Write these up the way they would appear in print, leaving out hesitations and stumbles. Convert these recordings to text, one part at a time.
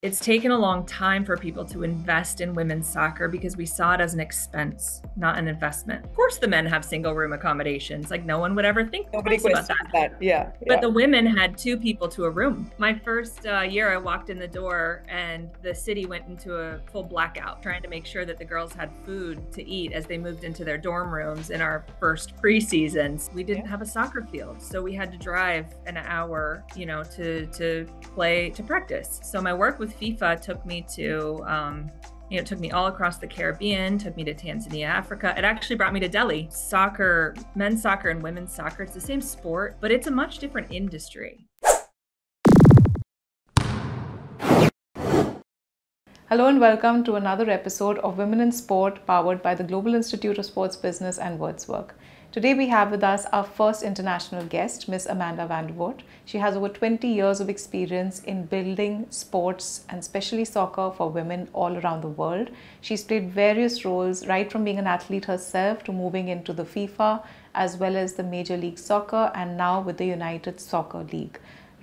It's taken a long time for people to invest in women's soccer because we saw it as an expense, not an investment. Of course, the men have single room accommodations. Like no one would ever think Nobody twice about that. questions that. Yeah, But yeah. the women had two people to a room. My first year, I walked in the door and the city went into a full blackout, trying to make sure that the girls had food to eat as they moved into their dorm rooms in our first preseasons. We didn't Yeah. have a soccer field, so we had to drive an hour, to play to practice. So my work with FIFA took me to it took me all across the Caribbean, took me to Tanzania, Africa. It actually brought me to Delhi. Soccer, men's soccer and women's soccer, it's the same sport, but it's a much different industry. Hello and welcome to another episode of Women in Sport powered by the Global Institute of Sports Business and WordsWork. Today we have with us our first international guest, Miss Amanda Vandervort. She has over 20 years of experience in building sports and especially soccer for women all around the world. She's played various roles, right from being an athlete herself to moving into the FIFA as well as the Major League Soccer and now with the United Soccer League.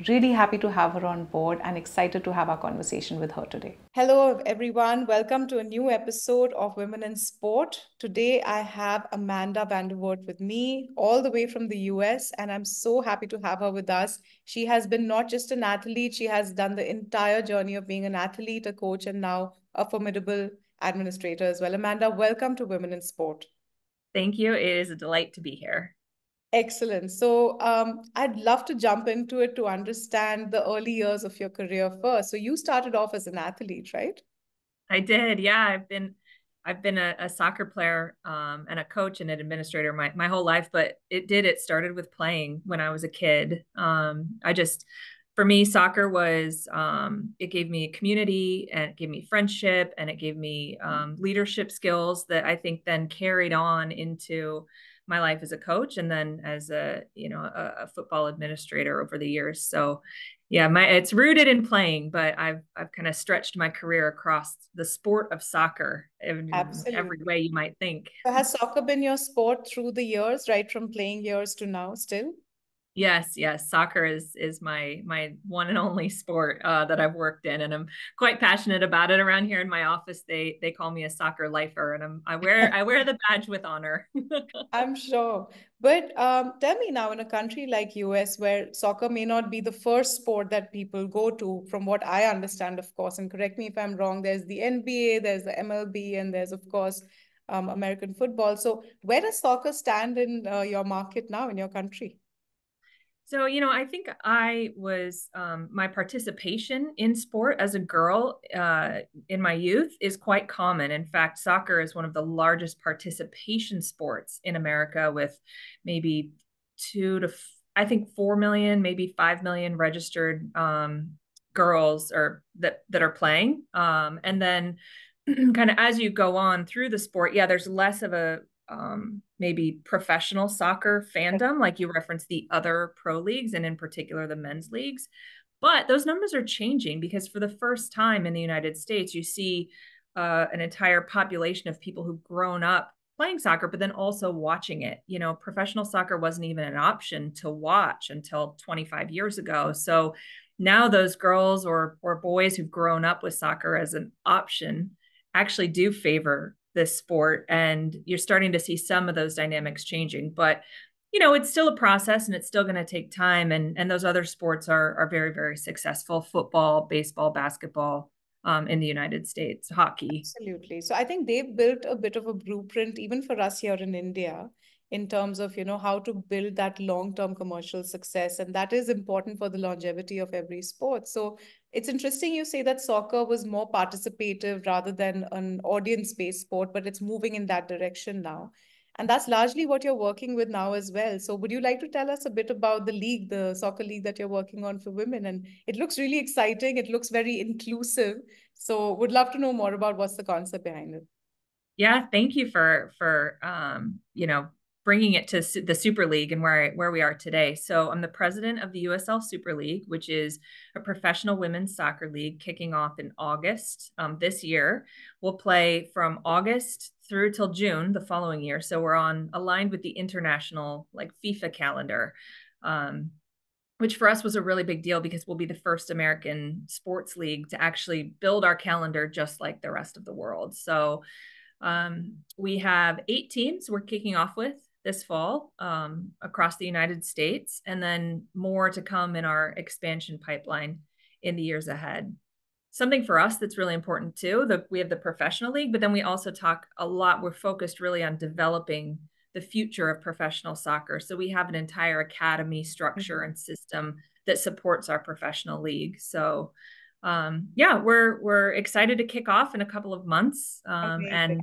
Really happy to have her on board and excited to have our conversation with her today. Hello, everyone. Welcome to a new episode of Women in Sport. Today, I have Amanda Vandervort with me, all the way from the US, and I'm so happy to have her with us. She has been not just an athlete, she has done the entire journey of being an athlete, a coach, and now a formidable administrator as well. Amanda, welcome to Women in Sport. Thank you. It is a delight to be here. Excellent. So I'd love to jump into it to understand the early years of your career first. So you started off as an athlete, right? I did. Yeah, I've been a soccer player and a coach and an administrator my whole life, but it started with playing when I was a kid. For me, soccer was it gave me community and it gave me friendship and it gave me leadership skills that I think then carried on into my life as a coach and then as a football administrator over the years. So yeah, it's rooted in playing, but I've kind of stretched my career across the sport of soccer in every Absolutely. way you might think. So has soccer been your sport through the years, right from playing years to now still? Yes, yes. Soccer is my one and only sport that I've worked in, and I'm quite passionate about it. Around here in my office, they call me a soccer lifer, and I wear the badge with honor. I'm sure. But tell me now, in a country like US, where soccer may not be the first sport that people go to, from what I understand, of course, and correct me if I'm wrong, there's the NBA, there's the MLB, and there's, of course, American football. So where does soccer stand in your market now in your country? So, I think my participation in sport as a girl in my youth is quite common. In fact, soccer is one of the largest participation sports in America with maybe I think 4 million, maybe 5 million registered girls or that are playing. And then kind of as you go on through the sport, yeah, there's less of a maybe professional soccer fandom, like you referenced the other pro leagues and in particular the men's leagues. But those numbers are changing because for the first time in the United States, you see an entire population of people who've grown up playing soccer, but then also watching it. Professional soccer wasn't even an option to watch until 25 years ago. So now those girls or boys who've grown up with soccer as an option actually do favor this sport, and you're starting to see some of those dynamics changing. But it's still a process and it's still going to take time, and those other sports are very, very successful: football, baseball, basketball, in the United States, hockey. Absolutely. So I think they've built a bit of a blueprint even for us here in India in terms of, how to build that long-term commercial success. And that is important for the longevity of every sport. So it's interesting you say that soccer was more participative rather than an audience-based sport, but it's moving in that direction now. And that's largely what you're working with now as well. So would you like to tell us a bit about the league, the soccer league that you're working on for women? And it looks really exciting. It looks very inclusive. So would love to know more about what's the concept behind it. Yeah, thank you for bringing it to the Super League and where we are today. So I'm the president of the USL Super League, which is a professional women's soccer league kicking off in August this year. We'll play from August through till June the following year. So we're on aligned with the international like FIFA calendar. Um, which for us was a really big deal because we'll be the first American sports league to actually build our calendar just like the rest of the world. So we have 8 teams we're kicking off with this fall across the United States, and then more to come in our expansion pipeline in the years ahead. Something for us that's really important too, we have the professional league, but then we also talk a lot, we're focused really on developing the future of professional soccer. So we have an entire academy structure and system that supports our professional league. So yeah, we're excited to kick off in a couple of months. And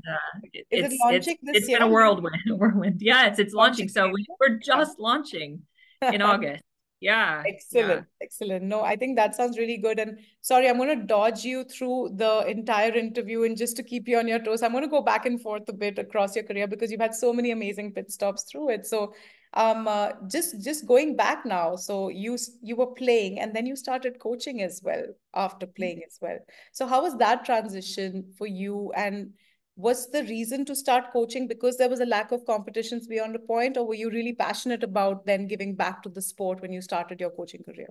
Is it launching this it's year? been a whirlwind. Yeah, it's launching. So we're just launching in August. Yeah. Excellent. Excellent. No, I think that sounds really good. And sorry, I'm going to dodge you through the entire interview. And just to keep you on your toes, I'm going to go back and forth a bit across your career because you've had so many amazing pit stops through it. So just going back now. So you were playing and then you started coaching as well after playing as well. So how was that transition for you? And was the reason to start coaching because there was a lack of competitions beyond a point, or were you really passionate about then giving back to the sport when you started your coaching career?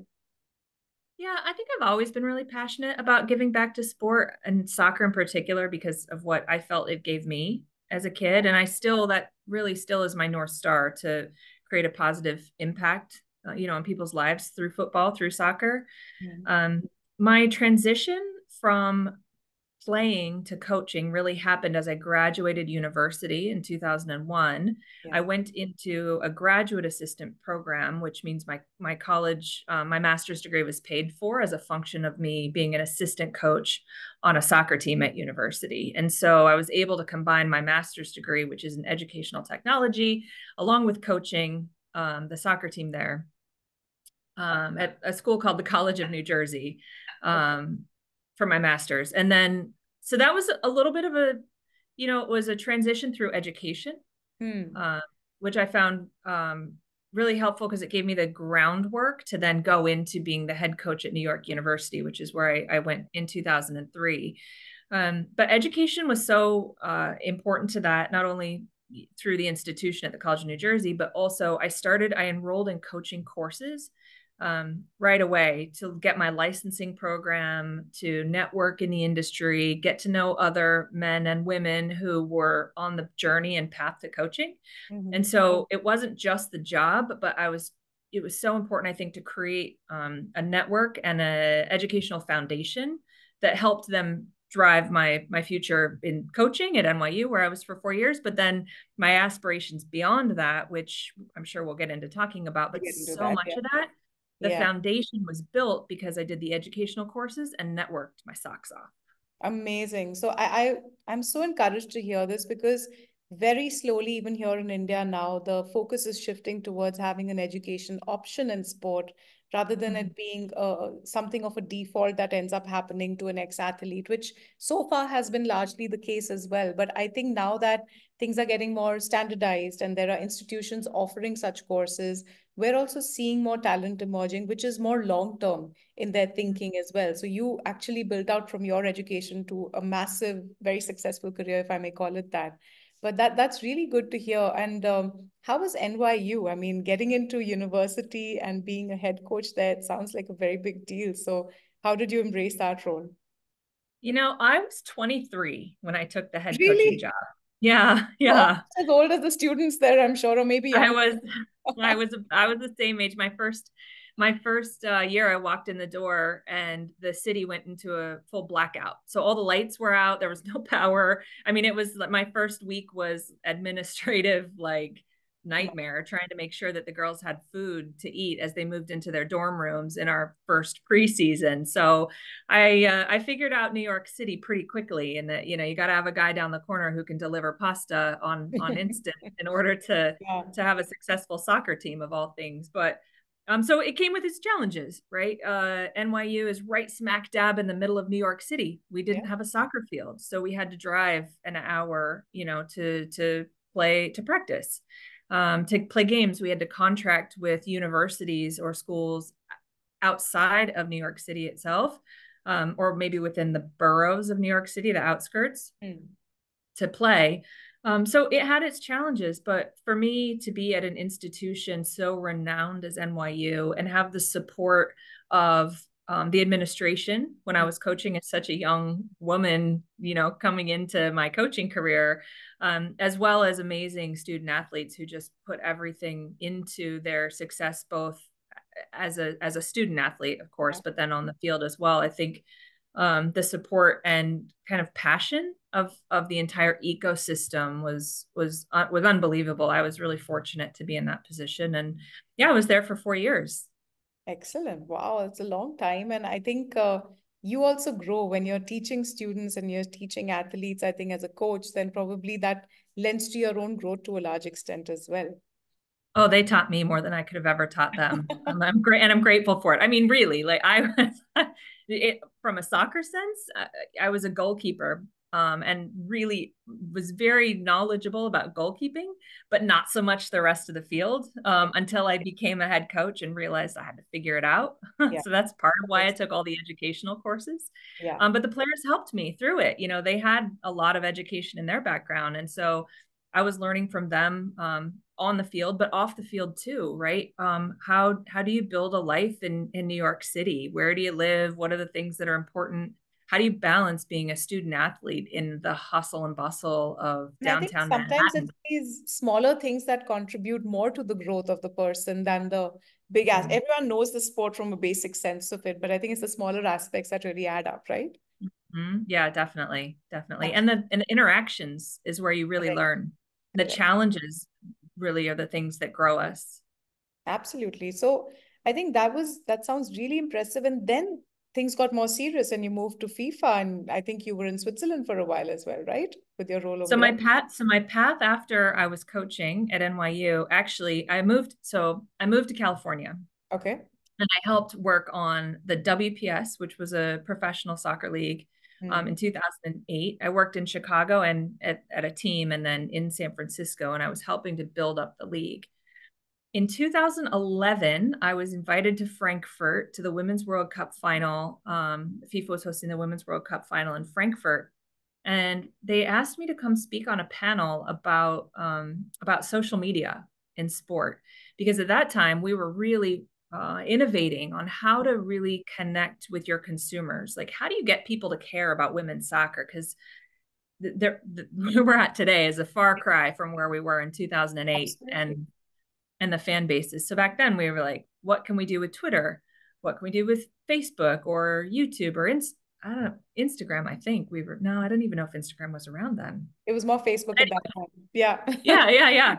Yeah, I think I've always been really passionate about giving back to sport and soccer in particular because of what I felt it gave me as a kid. And that really still is my North Star, to create a positive impact, in people's lives through football, through soccer. My transition from playing to coaching really happened as I graduated university in 2001. Yeah. I went into a graduate assistant program, which means my college, my master's degree was paid for as a function of me being an assistant coach on a soccer team at university. And so I was able to combine my master's degree, which is in educational technology, along with coaching the soccer team there at a school called the College of New Jersey. For my master's. And then, so that was a little bit of it was a transition through education, which I found really helpful because it gave me the groundwork to then go into being the head coach at New York University, which is where I went in 2003. But education was so important to that, not only through the institution at the College of New Jersey, but also I enrolled in coaching courses right away to get my licensing program, to network in the industry, get to know other men and women who were on the journey and path to coaching. And so it wasn't just the job, but it was so important, I think, to create a network and a educational foundation that helped them drive my future in coaching at NYU, where I was for 4 years, but then my aspirations beyond that, which I'm sure we'll get into talking about, but so much of that, the foundation was built because I did the educational courses and networked my socks off. Amazing. So I'm so encouraged to hear this because very slowly, even here in India now, the focus is shifting towards having an education option in sport rather than it being something of a default that ends up happening to an ex-athlete, which so far has been largely the case as well. But I think now that things are getting more standardized and there are institutions offering such courses, we're also seeing more talent emerging, which is more long-term in their thinking as well. So you actually built out from your education to a massive, very successful career, if I may call it that. But that's really good to hear. And how was NYU? I mean, getting into university and being a head coach there, it sounds like a very big deal. So how did you embrace that role? I was 23 when I took the head coaching Really? job. Yeah. As old as the students there, I'm sure, or maybe younger. I was the same age. My first year, I walked in the door and the city went into a full blackout. So all the lights were out. There was no power. I mean, it was my first week was administrative, nightmare, trying to make sure that the girls had food to eat as they moved into their dorm rooms in our first preseason. So I figured out New York City pretty quickly, and that you got to have a guy down the corner who can deliver pasta on instant in order to have a successful soccer team, of all things. But so it came with its challenges, right? NYU is right smack dab in the middle of New York City. We didn't have a soccer field, so we had to drive an hour, to practice. To play games, we had to contract with universities or schools outside of New York City itself, or maybe within the boroughs of New York City, the outskirts, to play. So it had its challenges, but for me to be at an institution so renowned as NYU and have the support of the administration when I was coaching as such a young woman, coming into my coaching career, as well as amazing student athletes who just put everything into their success, both as a student athlete, of course, but then on the field as well. I think the support and kind of passion of the entire ecosystem was unbelievable. I was really fortunate to be in that position, and yeah, I was there for 4 years. Excellent. Wow, it's a long time. And I think you also grow when you're teaching students and you're teaching athletes, I think as a coach, then probably that lends to your own growth to a large extent as well. Oh, they taught me more than I could have ever taught them. I'm great, and I'm grateful for it. I mean, really, like I was, from a soccer sense, I was a goalkeeper, and really was very knowledgeable about goalkeeping, but not so much the rest of the field, until I became a head coach and realized I had to figure it out. Yeah. So that's part of why I took all the educational courses. Yeah. But the players helped me through it. They had a lot of education in their background, and so I was learning from them, on the field, but off the field too, right? How do you build a life in New York City? Where do you live? What are the things that are important? How do you balance being a student athlete in the hustle and bustle of And I think downtown sometimes Manhattan? it's these smaller things that contribute more to the growth of the person than the big ass. Everyone knows the sport from a basic sense of it, but I think it's the smaller aspects that really add up, right? Yeah, definitely, definitely. And Absolutely. the interactions is where you really Correct. learn. The Correct. challenges really are the things that grow us. Absolutely. So I think that sounds really impressive. And then things got more serious and you moved to FIFA. And I think you were in Switzerland for a while as well, right? With your role over there. So my path after I was coaching at NYU, actually, I moved to California, Okay. and I helped work on the WPS, which was a professional soccer league, Hmm. in 2008. I worked in Chicago and at a team, and then in San Francisco, and I was helping to build up the league. In 2011, I was invited to Frankfurt to the Women's World Cup final. FIFA was hosting the Women's World Cup final in Frankfurt, and they asked me to come speak on a panel about social media in sport, because at that time we were really innovating on how to really connect with your consumers. Like, how do you get people to care about women's soccer? Because where we're at today is a far cry from where we were in 2008, Absolutely. and the fan bases. So back then we were like, what can we do with Twitter? What can we do with Facebook or YouTube or I don't know, Instagram? I think we were, no, I don't even know if Instagram was around then. It was more Facebook at that Anyway, time. Yeah. yeah.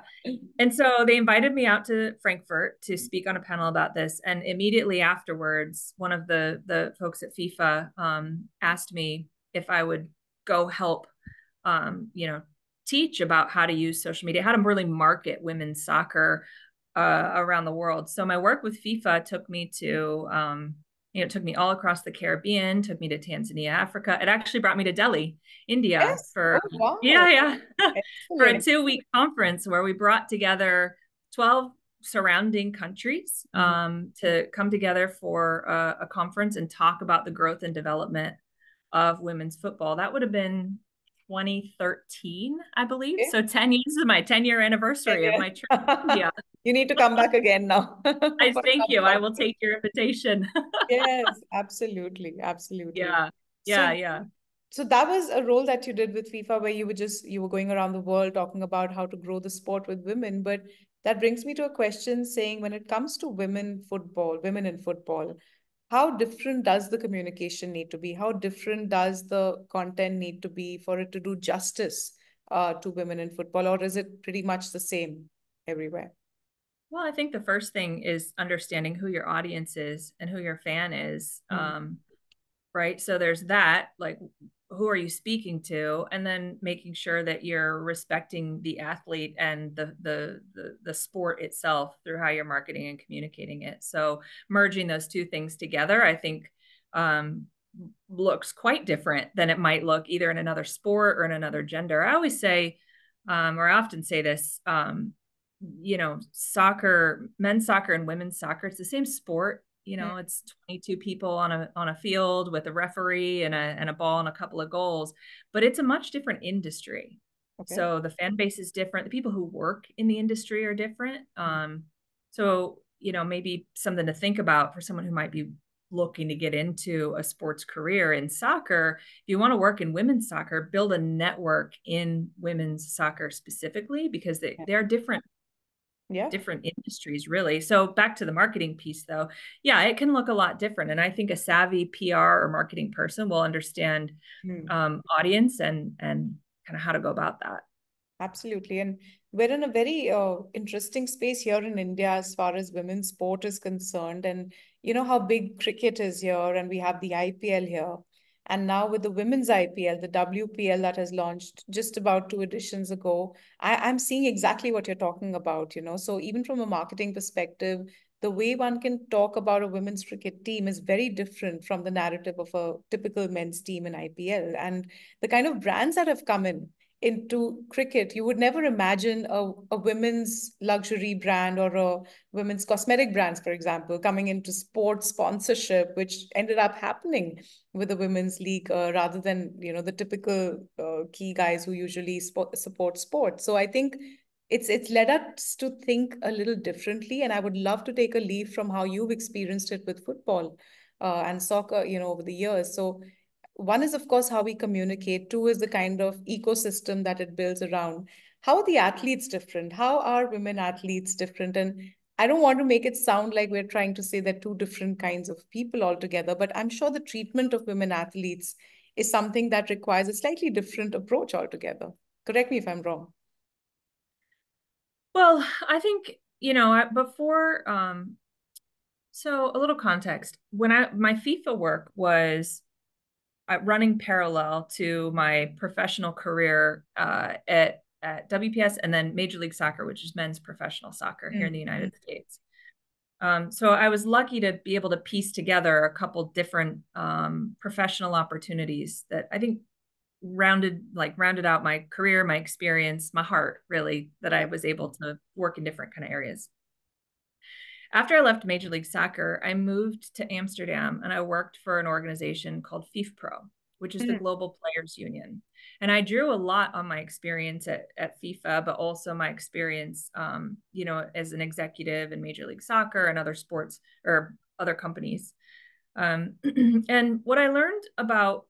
And so they invited me out to Frankfurt to speak on a panel about this. And immediately afterwards, one of the folks at FIFA asked me if I would go help, teach about how to use social media, how to really market women's soccer around the world. So my work with FIFA took me to, it took me all across the Caribbean, took me to Tanzania, Africa. It actually brought me to Delhi, India Yes. for, Oh, wow. yeah, for a Excellent. 2-week conference where we brought together 12 surrounding countries, Mhm. to come together for a conference and talk about the growth and development of women's football. That would have been 2013, I believe. Okay. So 10 years is my 10-year anniversary of my trip to India. You need to come back again now for I thank another you. I will conference. take your invitation. Yes, absolutely. Absolutely. Yeah. So Yeah. So that was a role that you did with FIFA where you were going around the world talking about how to grow the sport with women. But that brings me to a question saying when it comes to women in football, how different does the communication need to be? How different does the content need to be for it to do justice to women in football? Or is it pretty much the same everywhere? Well, I think the first thing is understanding who your audience is and who your fan is. Mm. Right. So there's that, like, who are you speaking to? And then making sure that you're respecting the athlete and the sport itself through how you're marketing and communicating it. So merging those two things together, I think, um, looks quite different than it might look either in another sport or in another gender. I always say, or I often say this, soccer, men's soccer and women's soccer, it's the same sport. Mm. It's 22 people on a field with a referee and a ball and a couple of goals, but it's a much different industry. Okay. So the fan base is different. The people who work in the industry are different. So, maybe something to think about for someone who might be looking to get into a sports career in soccer. If you want to work in women's soccer, build a network in women's soccer specifically, because they're different industries, really. So back to the marketing piece, though, yeah, it can look a lot different. And I think a savvy PR or marketing person will understand audience and kind of how to go about that. Absolutely. And we're in a very interesting space here in India as far as women's sport is concerned. And you know how big cricket is here, and we have the IPL here. And now with the women's IPL, the WPL that has launched just about 2 editions ago, I'm seeing exactly what you're talking about, you know. So even from a marketing perspective, the way one can talk about a women's cricket team is very different from the narrative of a typical men's team in IPL. And the kind of brands that have come into cricket, you would never imagine a women's luxury brand or a women's cosmetic brands, for example, coming into sports sponsorship, which ended up happening with the women's league rather than, you know, the typical key guys who usually support sports. So I think it's led us to think a little differently, and I would love to take a leaf from how you've experienced it with football and soccer, you know, over the years. So one is, of course, how we communicate. Two is the kind of ecosystem that it builds around. How are the athletes different? How are women athletes different? And I don't want to make it sound like we're trying to say they're two different kinds of people altogether, but I'm sure the treatment of women athletes is something that requires a slightly different approach altogether. Correct me if I'm wrong. Well, I think, before, so a little context. When my FIFA work was running parallel to my professional career at WPS and then Major League Soccer, which is men's professional soccer here in the United States. So I was lucky to be able to piece together a couple different professional opportunities that I think rounded out my career, my experience, my heart, really, that I was able to work in different kind of areas. After I left Major League Soccer, I moved to Amsterdam and I worked for an organization called FIFPro, which is the Global Players Union. And I drew a lot on my experience at FIFA, but also my experience, as an executive in Major League Soccer and other sports or other companies. And what I learned about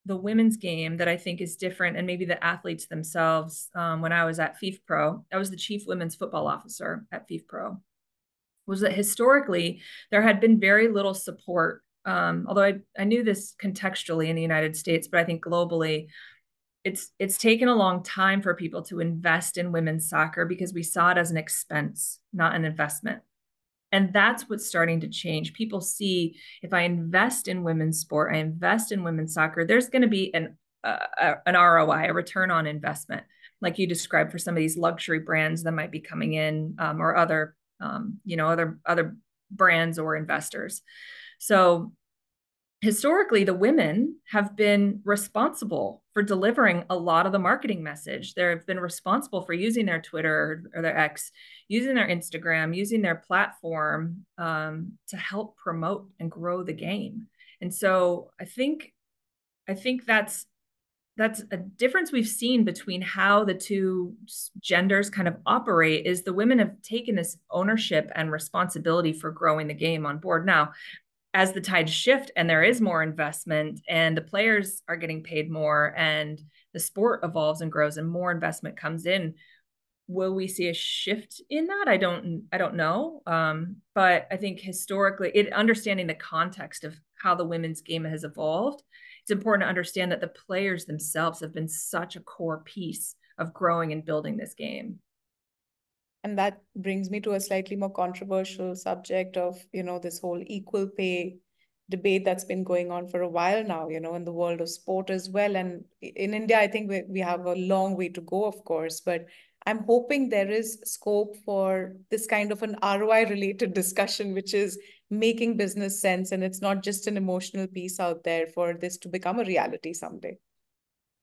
the women's game that I think is different, and maybe the athletes themselves, when I was at FIFPro, I was the chief women's football officer at FIFPro, was that historically there had been very little support. Although I knew this contextually in the United States, but I think globally, it's taken a long time for people to invest in women's soccer because we saw it as an expense, not an investment. And that's what's starting to change. People see, if I invest in women's sport, I invest in women's soccer, there's going to be an ROI, a return on investment, like you described for some of these luxury brands that might be coming in, or other brands or investors. So historically, the women have been responsible for delivering a lot of the marketing message. They've been responsible for using their Twitter or their X, using their Instagram, using their platform to help promote and grow the game. And so I think that's a difference we've seen between how the two genders kind of operate. Is the women have taken this ownership and responsibility for growing the game on board. Now, as the tides shift and there is more investment and the players are getting paid more and the sport evolves and grows and more investment comes in, will we see a shift in that? I don't know. But I think historically, understanding the context of how the women's game has evolved, it's important to understand that the players themselves have been such a core piece of growing and building this game. And that brings me to a slightly more controversial subject of, you know, this whole equal pay debate that's been going on for a while now, you know, in the world of sport as well. And in India, I think we have a long way to go, of course, but I'm hoping there is scope for this kind of an ROI related discussion, which is making business sense. And it's not just an emotional piece out there for this to become a reality someday.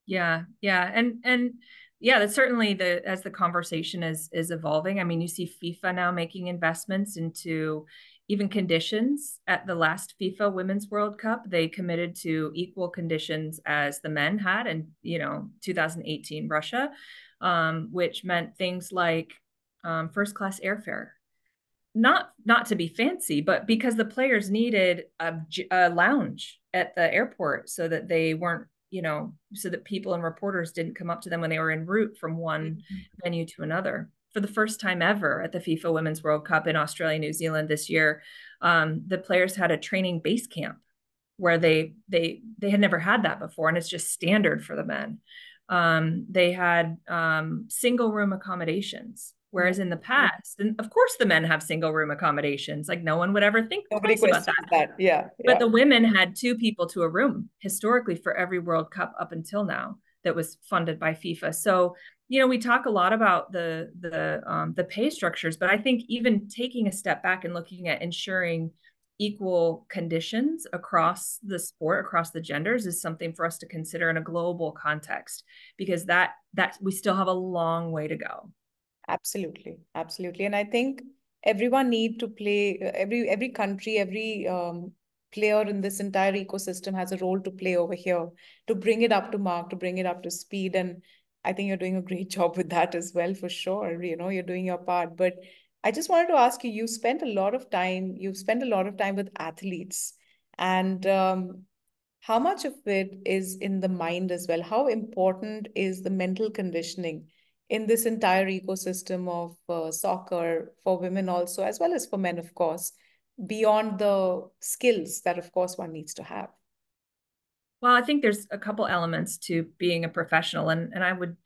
Yeah. And yeah, that's certainly as the conversation is evolving. I mean, you see FIFA now making investments into even conditions at the last FIFA Women's World Cup. They committed to equal conditions as the men had in, 2018 Russia, which meant things like first class airfare. Not to be fancy, but because the players needed a lounge at the airport so that they weren't, so that people and reporters didn't come up to them when they were en route from one venue to another. For the first time ever at the FIFA Women's World Cup in Australia, New Zealand this year, the players had a training base camp where they had never had that before, and it's just standard for the men. They had single room accommodations, whereas in the past, and of course the men have single room accommodations, like no one would ever think Nobody twice about questions that. Yeah. But the women had 2 people to a room historically for every World Cup up until now that was funded by FIFA. So, we talk a lot about the pay structures, but I think even taking a step back and looking at ensuring equal conditions across the sport, across the genders, is something for us to consider in a global context, because that we still have a long way to go. Absolutely. Absolutely. And I think everyone need to play, every country, every player in this entire ecosystem has a role to play over here to bring it up to mark, to bring it up to speed. And I think you're doing a great job with that as well, for sure. You're doing your part. But I just wanted to ask you, you've spent a lot of time with athletes, and how much of it is in the mind as well? How important is the mental conditioning in this entire ecosystem of soccer for women also, as well as for men, of course, beyond the skills that, of course, one needs to have? Well, I think there's a couple elements to being a professional, and I would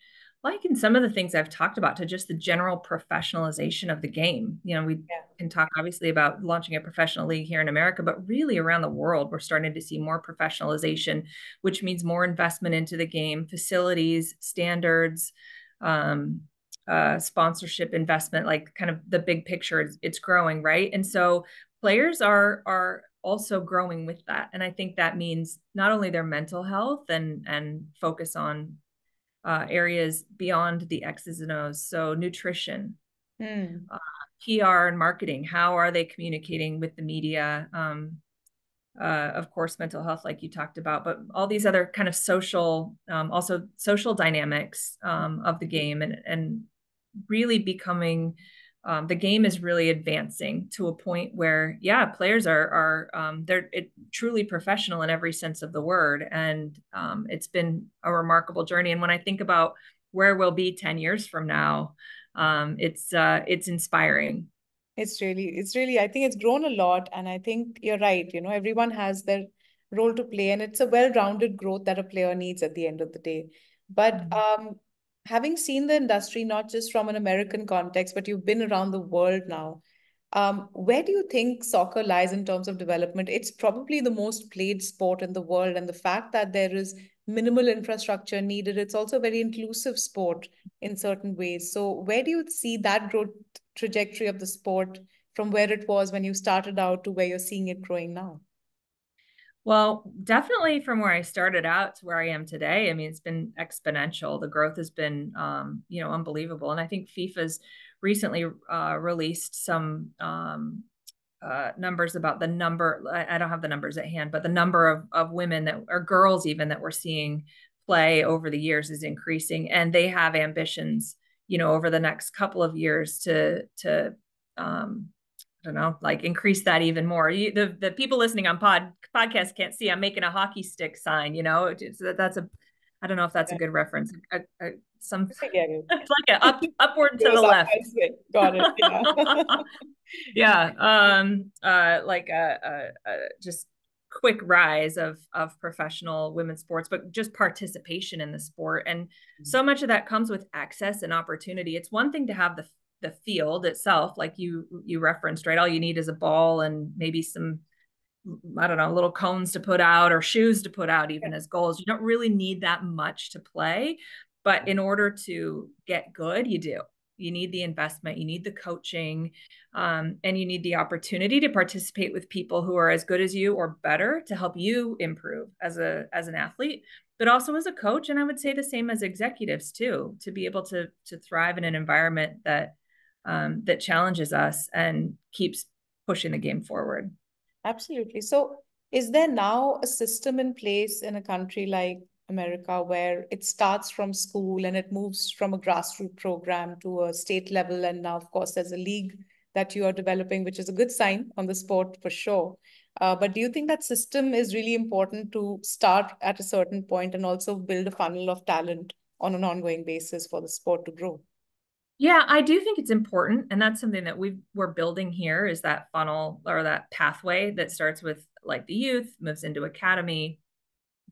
liken some of the things I've talked about to just the general professionalization of the game. We can talk obviously about launching a professional league here in America, but really around the world, we're starting to see more professionalization, which means more investment into the game, facilities, standards, sponsorship, investment, like kind of the big picture. It's growing, right? And so players are also growing with that, and I think that means not only their mental health and focus on areas beyond the X's and O's. So nutrition, PR and marketing. How are they communicating with the media? Of course, mental health, like you talked about, but all these other kind of also social dynamics of the game, and really becoming, the game is really advancing to a point where, players are they're truly professional in every sense of the word. And it's been a remarkable journey. And when I think about where we'll be 10 years from now, it's inspiring. It's really, I think it's grown a lot. And I think you're right. Everyone has their role to play, and it's a well-rounded growth that a player needs at the end of the day. But having seen the industry, not just from an American context, but you've been around the world now, where do you think soccer lies in terms of development? It's probably the most played sport in the world. And the fact that there is minimal infrastructure needed, it's also a very inclusive sport in certain ways. So where do you see that growth trajectory of the sport from where it was when you started out to where you're seeing it growing now? Well, definitely from where I started out to where I am today. I mean, it's been exponential. The growth has been, unbelievable. And I think FIFA's recently released some numbers about the number. I don't have the numbers at hand, but the number of women that or girls even that we're seeing play over the years is increasing, and they have ambitions, over the next couple of years to I don't know, like increase that even more. The people listening on podcast can't see. I'm making a hockey stick sign. That's a. I don't know if that's a good reference. It's like a upward to the left. Got it. Yeah. Like a just quick rise of professional women's sports, but just participation in the sport, and so much of that comes with access and opportunity. It's one thing to have the field itself, like you referenced, right? All you need is a ball and maybe some, I don't know, little cones to put out or shoes to put out, even as goals. You don't really need that much to play, but in order to get good, you do. You need the investment, you need the coaching, and you need the opportunity to participate with people who are as good as you or better to help you improve as an athlete, but also as a coach. And I would say the same as executives too, to be able to thrive in an environment that challenges us and keeps pushing the game forward. Absolutely. So, is there now a system in place in a country like America where it starts from school and it moves from a grassroots program to a state level? And now, of course, there's a league that you are developing, which is a good sign on the sport for sure. But do you think that system is really important to start at a certain point and also build a funnel of talent on an ongoing basis for the sport to grow? Yeah, I do think it's important. And that's something that we're building here is that funnel or that pathway that starts with like the youth, moves into academy,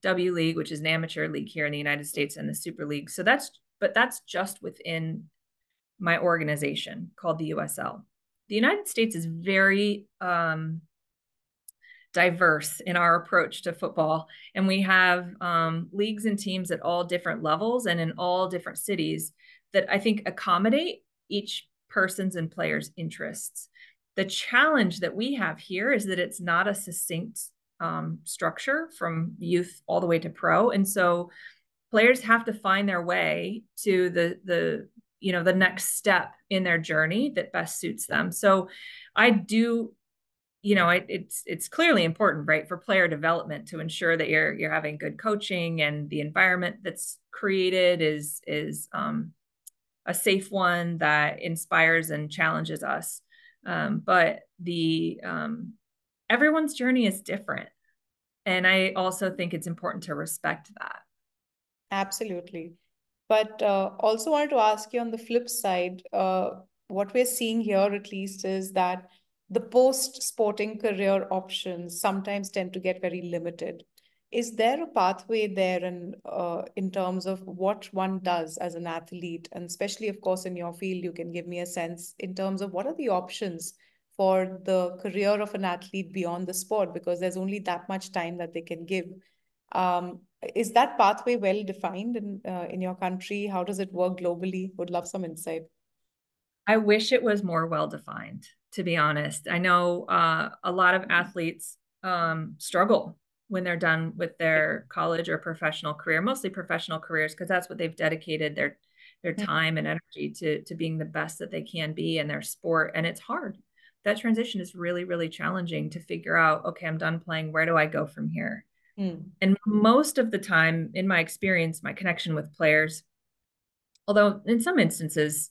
W League, which is an amateur league here in the United States, and the Super League. So that's just within my organization called the USL. The United States is very diverse in our approach to football. And we have leagues and teams at all different levels and in all different cities that I think accommodate each person's and players' interests. The challenge that we have here is that it's not a succinct structure from youth all the way to pro. And so players have to find their way to the next step in their journey that best suits them. So I do it's clearly important, right, for player development to ensure that you're having good coaching and the environment that's created is a safe one that inspires and challenges us. But everyone's journey is different, and I also think it's important to respect that. Absolutely. But also wanted to ask you on the flip side, what we're seeing here at least is that the post-sporting career options sometimes tend to get very limited. Is there a pathway there in terms of what one does as an athlete? And especially, of course, in your field, you can give me a sense in terms of what are the options for the career of an athlete beyond the sport, because there's only that much time that they can give. Is that pathway well defined in your country? How does it work globally? Would love some insight. I wish it was more well defined, to be honest. I know a lot of athletes struggle when they're done with their college or professional career, mostly professional careers, because that's what they've dedicated their time and energy to being the best that they can be in their sport. And it's hard. That transition is really, really challenging to figure out, okay, I'm done playing. Where do I go from here? And most of the time, in my experience, my connection with players, although in some instances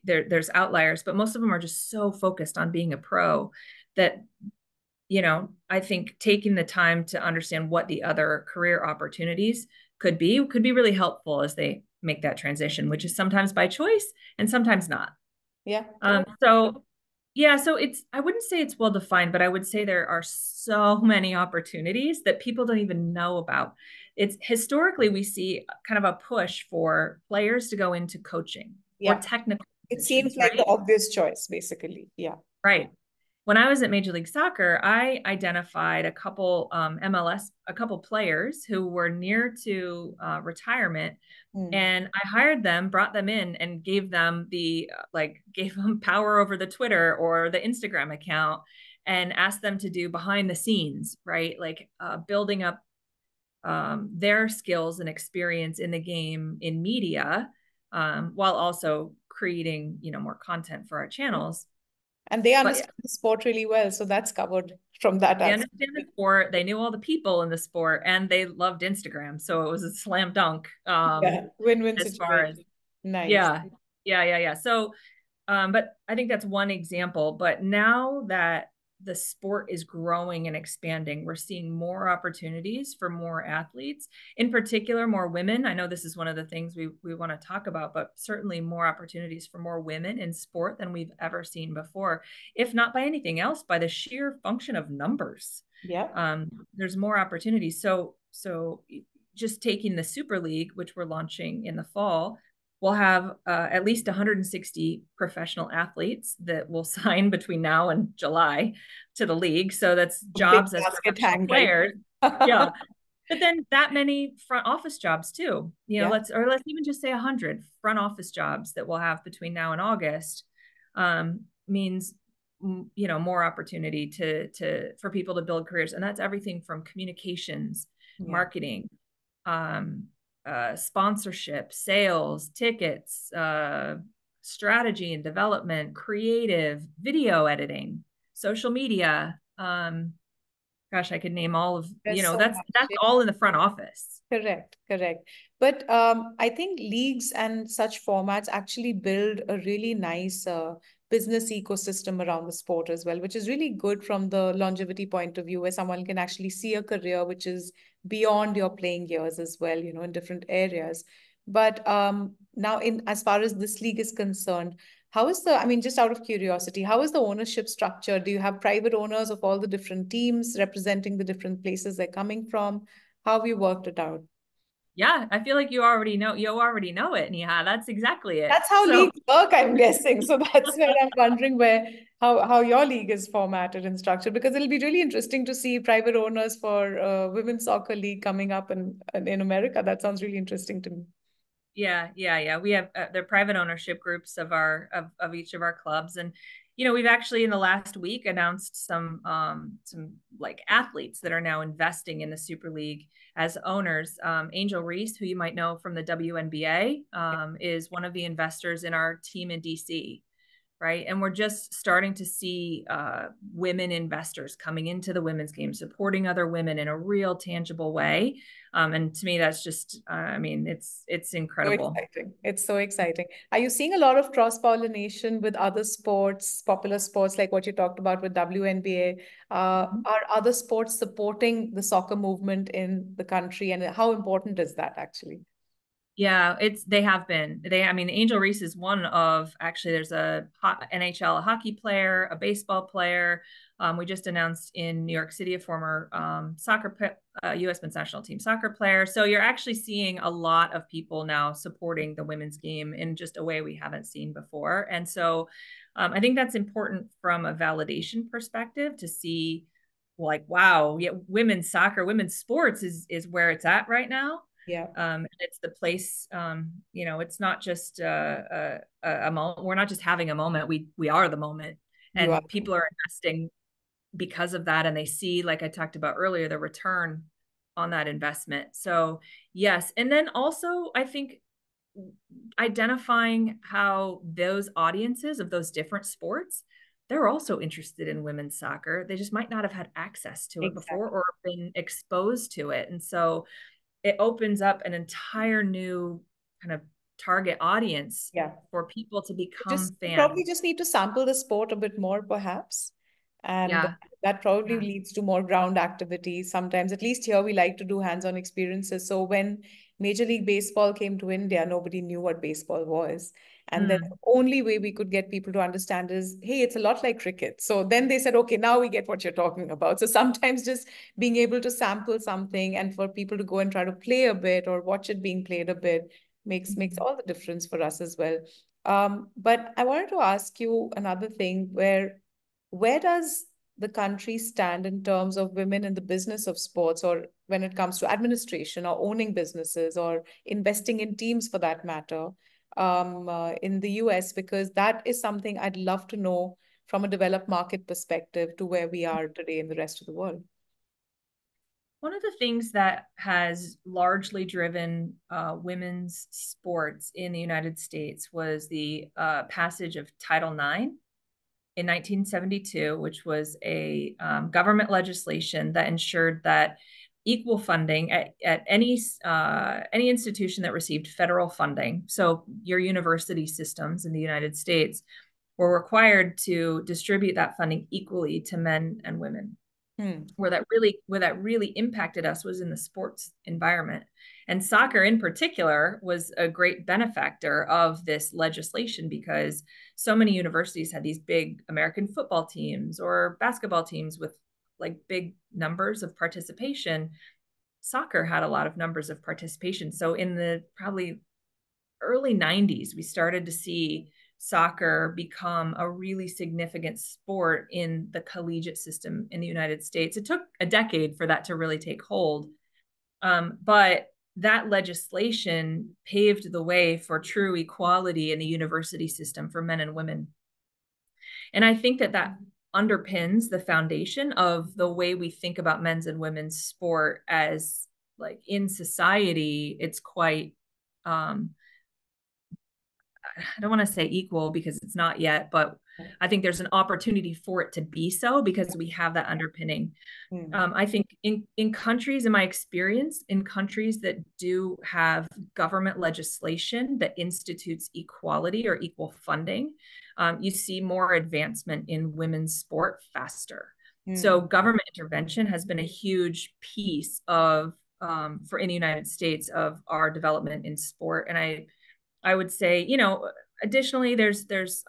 there's outliers, but most of them are just so focused on being a pro that, I think taking the time to understand what the other career opportunities could be really helpful as they make that transition, which is sometimes by choice and sometimes not. Yeah. So I wouldn't say it's well defined, but I would say there are so many opportunities that people don't even know about. It's historically, we see kind of a push for players to go into coaching or technical It positions, seems like right? the obvious choice, basically. Yeah. Right. When I was at Major League Soccer, I identified a couple a couple players who were near to retirement, and I hired them, brought them in, and gave them gave them power over the Twitter or the Instagram account, and asked them to do behind the scenes, right? Like building up their skills and experience in the game in media, while also creating, more content for our channels. And they understand the sport really well. So that's covered from that They aspect. understand the sport. They knew all the people in the sport, and they loved Instagram. So it was a slam dunk. Yeah. Win-win As far as, situation. Nice. yeah. So, but I think that's one example. But now that the sport is growing and expanding, we're seeing more opportunities for more athletes, in particular, more women. I know this is one of the things we want to talk about, but certainly more opportunities for more women in sport than we've ever seen before, if not by anything else, by the sheer function of numbers. Yeah. There's more opportunities. So just taking the Super League, which we're launching in the fall, we'll have at least 160 professional athletes that will sign between now and July to the league. So that's jobs as professional players. Yeah. But then that many front office jobs too. Let's even just say 100 front office jobs that we'll have between now and August, means more opportunity for people to build careers. And that's everything from communications, marketing, sponsorship, sales, tickets, strategy and development, creative, video editing, social media. Gosh, I could name all of, There's so that's much. all in the front office. Correct, correct. But I think leagues and such formats actually build a really nice business ecosystem around the sport as well, which is really good from the longevity point of view, where someone can actually see a career which is beyond your playing years as well, in different areas. But now, in as far as this league is concerned, how is I mean, just out of curiosity, how is the ownership structure? Do you have private owners of all the different teams representing the different places they're coming from? How have you worked it out? Yeah, I feel like you already know it, Neha. That's exactly it. That's how So leagues work, I'm guessing. So that's where I'm wondering how your league is formatted and structured, because it'll be really interesting to see private owners for women's soccer league coming up in America. That sounds really interesting to me. yeah. We have they're private ownership groups of each of our clubs, and we've actually in the last week announced some like athletes that are now investing in the Super League as owners. Angel Reese, who you might know from the WNBA, is one of the investors in our team in DC. Right. And we're just starting to see women investors coming into the women's game, supporting other women in a real tangible way. And to me, that's just, I mean, it's So incredible. exciting. It's so exciting. Are you seeing a lot of cross-pollination with other sports, popular sports like what you talked about with WNBA? Are other sports supporting the soccer movement in the country? And how important is that actually? Yeah, they have been. I mean, Angel Reese is one of, actually, there's a NHL, a hockey player, a baseball player. We just announced in New York City a former U.S. men's national team soccer player. So you're actually seeing a lot of people now supporting the women's game in just a way we haven't seen before. And so I think that's important from a validation perspective to see, like, wow, yeah, women's soccer, women's sports is where it's at right now. Yeah. And it's the place, it's not just a moment. We're not just having a moment. We are the moment, You are. and people are investing because of that. And they see, like I talked about earlier, the return on that investment. So yes. And then also I think identifying how those audiences of those different sports, they're also interested in women's soccer. They just might not have had access to it before Exactly. or been exposed to it. And so it opens up an entire new kind of target audience Yeah. for people to Just become you probably fans. just need to sample the sport a bit more, perhaps. And Yeah. that probably Yeah. leads to more ground activities. Sometimes, at least here, we like to do hands-on experiences. So when Major League Baseball came to India, nobody knew what baseball was. And then the Mm. only way we could get people to understand is, hey, it's a lot like cricket. So then they said, okay, now we get what you're talking about. So sometimes just being able to sample something and for people to go and try to play a bit or watch it being played a bit makes all the difference for us as well. But I wanted to ask you another thing where does the country stand in terms of women in the business of sports, or when it comes to administration or owning businesses or investing in teams for that matter, in the US? Because that is something I'd love to know from a developed market perspective to where we are today in the rest of the world. One of the things that has largely driven women's sports in the United States was the passage of Title IX in 1972, which was a government legislation that ensured that equal funding at any institution that received federal funding, so your university systems in the United States, were required to distribute that funding equally to men and women. Hmm. Where that really impacted us was in the sports environment, and soccer in particular was a great benefactor of this legislation, because so many universities had these big American football teams or basketball teams with like big numbers of participation. Soccer had a lot of numbers of participation, so in the probably early 90s we started to see soccer become a really significant sport in the collegiate system in the United States. It took a decade for that to really take hold. But that legislation paved the way for true equality in the university system for men and women. And I think that underpins the foundation of the way we think about men's and women's sport as, like, in society, it's quite, I don't want to say equal because it's not yet, but I think there's an opportunity for it to be so because we have that underpinning. I think in countries, in my experience, in countries that do have government legislation that institutes equality or equal funding, you see more advancement in women's sport faster. So government intervention has been a huge piece of, for in the United States, of our development in sport. And I would say, additionally, there's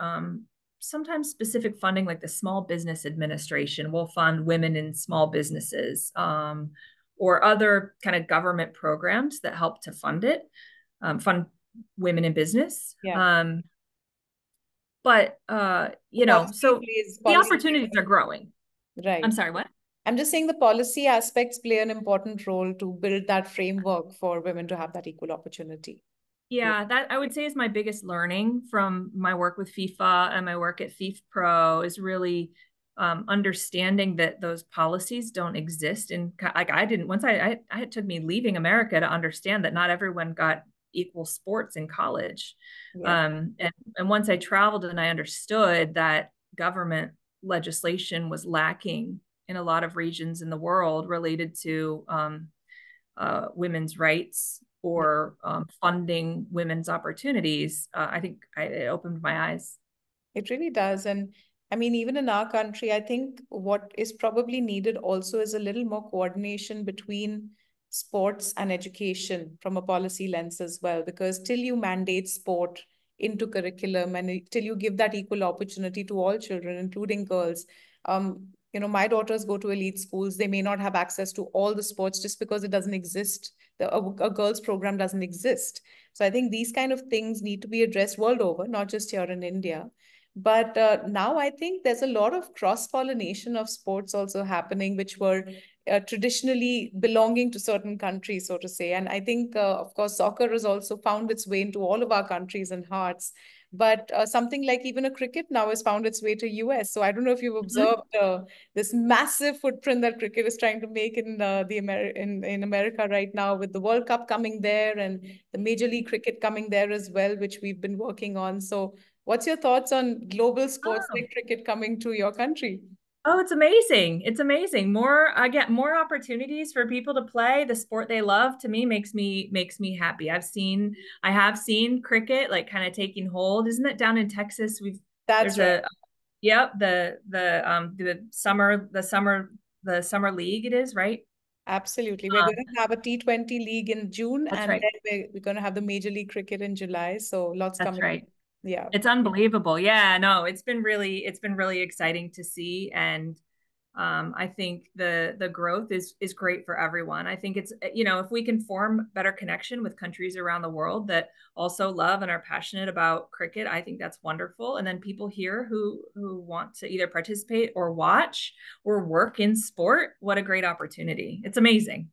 sometimes specific funding, like the Small Business Administration will fund women in small businesses, or other kind of government programs that help to fund women in business. Yeah. But so the Policy opportunities are growing. right. I'm sorry, what? I'm just saying the policy aspects play an important role to build that framework for women to have that equal opportunity. Yeah, that I would say is my biggest learning from my work with FIFA and my work at FIFA Pro is really understanding that those policies don't exist. And like I didn't, once it took me leaving America to understand that not everyone got equal sports in college. Yeah. And once I traveled and I understood that government legislation was lacking in a lot of regions in the world related to women's rights or funding women's opportunities, I think it opened my eyes. It really does. And I mean, even in our country, I think what is probably needed also is a little more coordination between sports and education from a policy lens as well, because till you mandate sport into curriculum and till you give that equal opportunity to all children, including girls, my daughters go to elite schools. They may not have access to all the sports just because it doesn't exist. A girls program doesn't exist. So I think these kind of things need to be addressed world over, not just here in India. But now I think there's a lot of cross-pollination of sports also happening, which were traditionally belonging to certain countries, so to say. And I think, of course, soccer has also found its way into all of our countries and hearts. But something like even a cricket now has found its way to US. So I don't know if you've observed this massive footprint that cricket is trying to make in in America right now, with the World Cup coming there and the Major League Cricket coming there as well, which we've been working on. So what's your thoughts on global sports like cricket coming to your country? Oh, it's amazing. It's amazing. I get more opportunities for people to play the sport they love. To me, makes me happy. I have seen cricket like kind of taking hold. Isn't it down in Texas? That's right. Yep, the summer league it is, right? Absolutely. We're going to have a T20 league in June, That's and right. then we're going to have the Major League Cricket in July. So lots That's coming. right. Yeah. It's unbelievable. Yeah, no, it's been really exciting to see. And I think the growth is great for everyone. I think it's, if we can form better connection with countries around the world that also love and are passionate about cricket, I think that's wonderful. And then people here who want to either participate or watch or work in sport, what a great opportunity. It's amazing.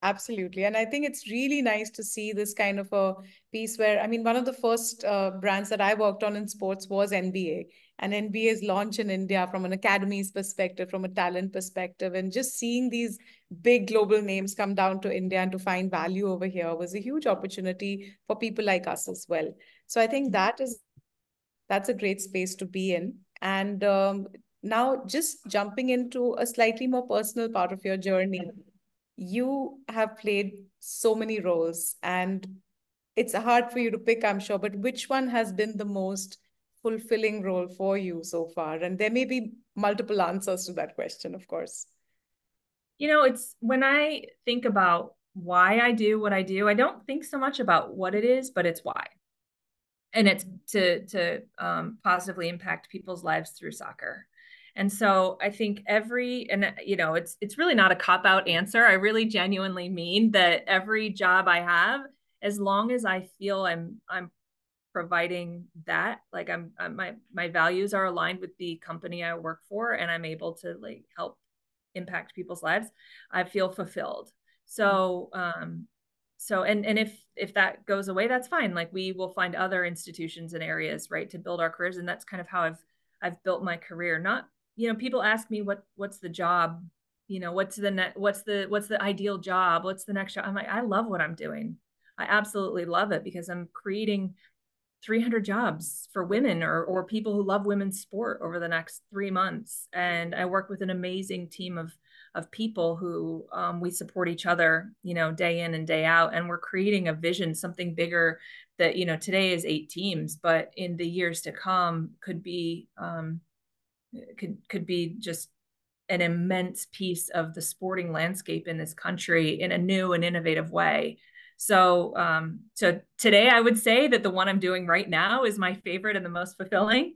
Absolutely. And I think it's really nice to see this kind of a piece where, I mean, one of the first brands that I worked on in sports was NBA. And NBA's launch in India from an academy's perspective, from a talent perspective, and just seeing these big global names come down to India and to find value over here was a huge opportunity for people like us as well. So I think that's a great space to be in. And now just jumping into a slightly more personal part of your journey, you have played so many roles and it's hard for you to pick, I'm sure, but which one has been the most fulfilling role for you so far? And there may be multiple answers to that question, of course. It's when I think about why I do what I do, I don't think so much about what it is, but it's why. And it's to positively impact people's lives through soccer. And so I think it's really not a cop-out answer. I really genuinely mean that every job I have, as long as I feel I'm providing that, like my values are aligned with the company I work for, and I'm able to like help impact people's lives, I feel fulfilled. So and if that goes away, that's fine. Like we will find other institutions and areas, right, to build our careers. And that's kind of how I've built my career. Not, people ask me what's the job, what's the ideal job? What's the next job? I'm like, I love what I'm doing. I absolutely love it because I'm creating 300 jobs for women or people who love women's sport over the next 3 months. And I work with an amazing team of people who we support each other, day in and day out. And we're creating a vision, something bigger that, today is 8 teams, but in the years to come could be just an immense piece of the sporting landscape in this country in a new and innovative way. So today I would say that the one I'm doing right now is my favorite and the most fulfilling.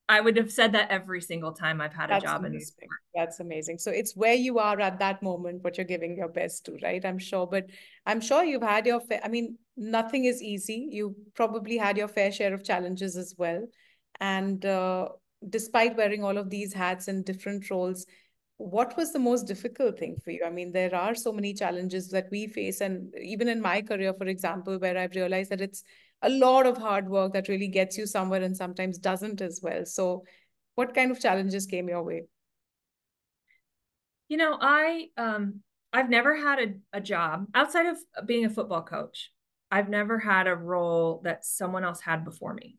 I would have said that every single time I've had a job in the sport. That's amazing. So it's where you are at that moment, what you're giving your best to, right? I'm sure, but I'm sure you've had your fair, I mean, nothing is easy. You probably had your fair share of challenges as well. And despite wearing all of these hats in different roles, what was the most difficult thing for you? I mean, there are so many challenges that we face. And even in my career, for example, where I've realized that it's a lot of hard work that really gets you somewhere and sometimes doesn't as well. So what kind of challenges came your way? I've never had a job outside of being a football coach. I've never had a role that someone else had before me.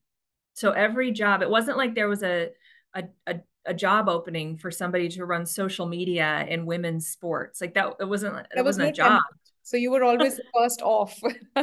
So every job, it wasn't like there was a job opening for somebody to run social media in women's sports. Like that, it wasn't a job. So you were always the first off,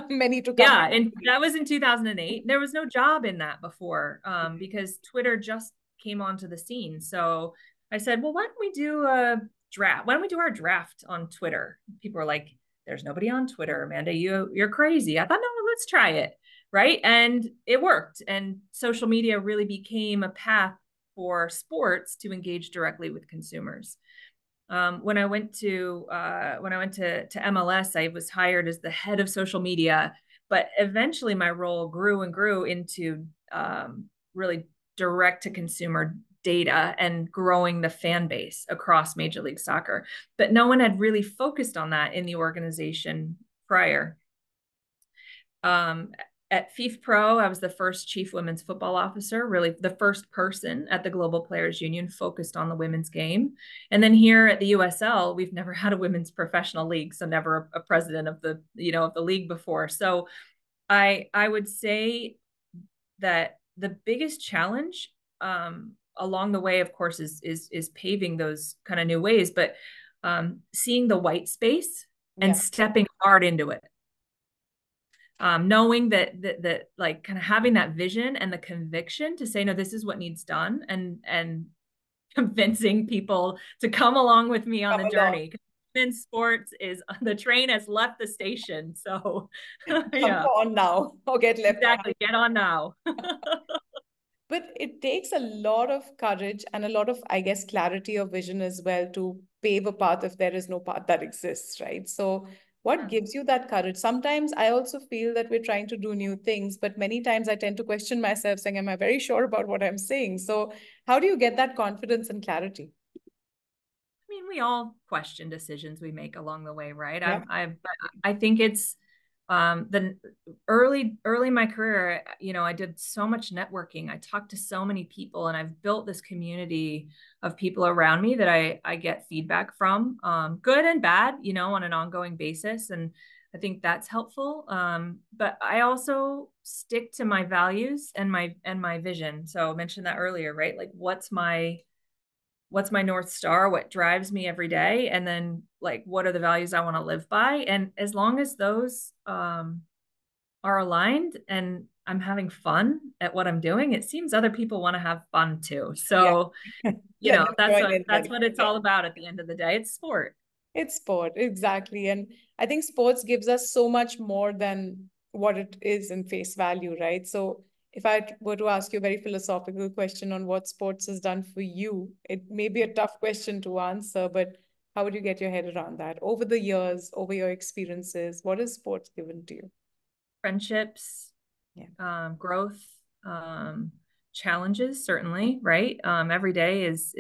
many to come. Yeah, and that was in 2008. There was no job in that before because Twitter just came onto the scene. So I said, well, why don't we do a draft? Why don't we do our draft on Twitter? People were like, there's nobody on Twitter, Amanda. You're crazy. I thought, no, let's try it. Right. And it worked. And social media really became a path for sports to engage directly with consumers. When I went to MLS, I was hired as the head of social media, but eventually my role grew and grew into really direct to consumer data and growing the fan base across Major League Soccer. But no one had really focused on that in the organization prior. At FIFA Pro, I was the first chief women's football officer, really the first person at the Global Players Union focused on the women's game. And then here at the USL, we've never had a women's professional league, so never a president of the league before. So I would say that the biggest challenge along the way, of course, is paving those kind of new ways, but seeing the white space and stepping hard into it. Knowing that like kind of having that vision and the conviction to say, no, this is what needs done, and convincing people to come along with me on the journey. In sports is the train has left the station. So Come on now. Or get left. Exactly. Get on now. But it takes a lot of courage and a lot of, I guess, clarity of vision as well to pave a path if there is no path that exists, right? So what gives you that courage? Sometimes I also feel that we're trying to do new things, but many times I tend to question myself saying, am I very sure about what I'm saying? So how do you get that confidence and clarity? I mean, we all question decisions we make along the way, right? Yeah. I think it's the early in my career, I did so much networking. I talked to so many people, and I've built this community of people around me that I get feedback from, good and bad, on an ongoing basis. And I think that's helpful. But I also stick to my values and my vision. So I mentioned that earlier, right? Like what's my North Star, what drives me every day, and then like what are the values I want to live by. And as long as those are aligned and I'm having fun at what I'm doing, it seems other people want to have fun too. So that's what it's all about at the end of the day. It's sport. It's sport, exactly. And I think sports gives us so much more than what it is in face value, right? So if I were to ask you a very philosophical question on what sports has done for you, it may be a tough question to answer, but how would you get your head around that? Over the years, over your experiences, what has sports given to you? Friendships, growth, challenges, certainly, right? Every day is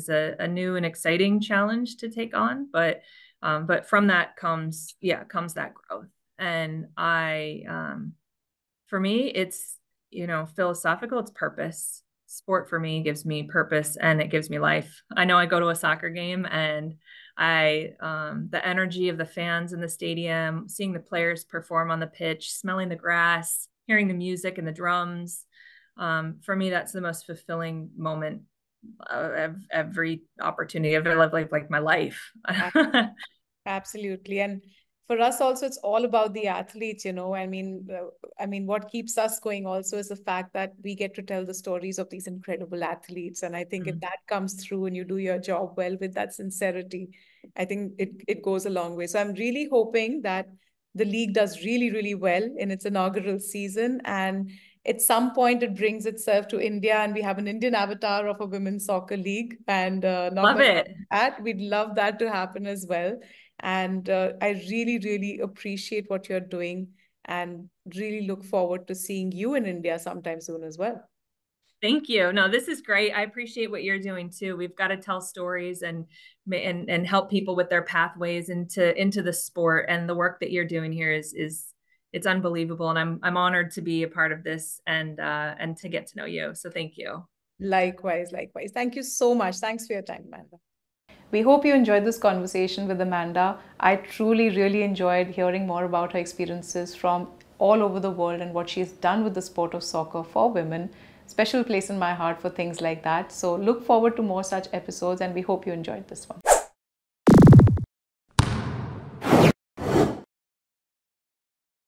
a new and exciting challenge to take on, but from that comes that growth. And for me, it's philosophical, it's purpose. Sport for me gives me purpose and it gives me life. I know I go to a soccer game and the energy of the fans in the stadium, seeing the players perform on the pitch, smelling the grass, hearing the music and the drums. For me, that's the most fulfilling moment of every opportunity of like my life. Absolutely. And for us also, it's all about the athletes, I mean, what keeps us going also is the fact that we get to tell the stories of these incredible athletes. And I think if that comes through and you do your job well with that sincerity, I think it goes a long way. So I'm really hoping that the league does really, really well in its inaugural season. And at some point, it brings itself to India, and we have an Indian avatar of a women's soccer league. And knock Love on it. that, we'd love that to happen as well. And I really, really appreciate what you're doing and really look forward to seeing you in India sometime soon as well. Thank you. No, this is great. I appreciate what you're doing too. We've got to tell stories and help people with their pathways into the sport. And the work that you're doing here is it's unbelievable. And I'm honored to be a part of this and to get to know you. So thank you. Likewise, likewise. Thank you so much. Thanks for your time, Amanda. We hope you enjoyed this conversation with Amanda. I truly, really enjoyed hearing more about her experiences from all over the world and what she's done with the sport of soccer for women. Special place in my heart for things like that. So look forward to more such episodes, and we hope you enjoyed this one.